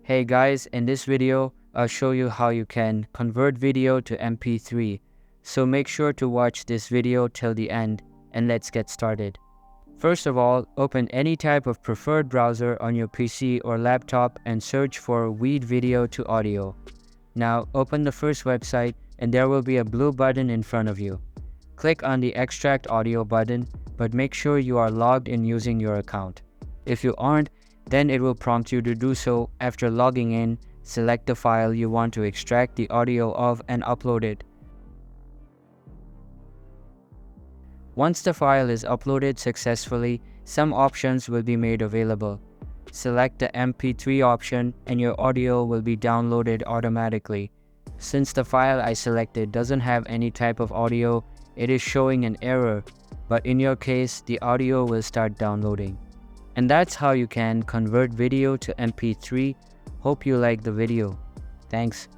Hey guys, in this video, I'll show you how you can convert video to MP3. So make sure to watch this video till the end and let's get started. First of all, open any type of preferred browser on your PC or laptop and search for Convert Video to Audio. Now open the first website and there will be a blue button in front of you. Click on the Extract Audio button, but make sure you are logged in using your account. If you aren't, then it will prompt you to do so. After logging in, select the file you want to extract the audio of and upload it. Once the file is uploaded successfully, some options will be made available. Select the MP3 option and your audio will be downloaded automatically. Since the file I selected doesn't have any type of audio, it is showing an error, but in your case, the audio will start downloading. And that's how you can convert video to MP3. Hope you like the video. Thanks.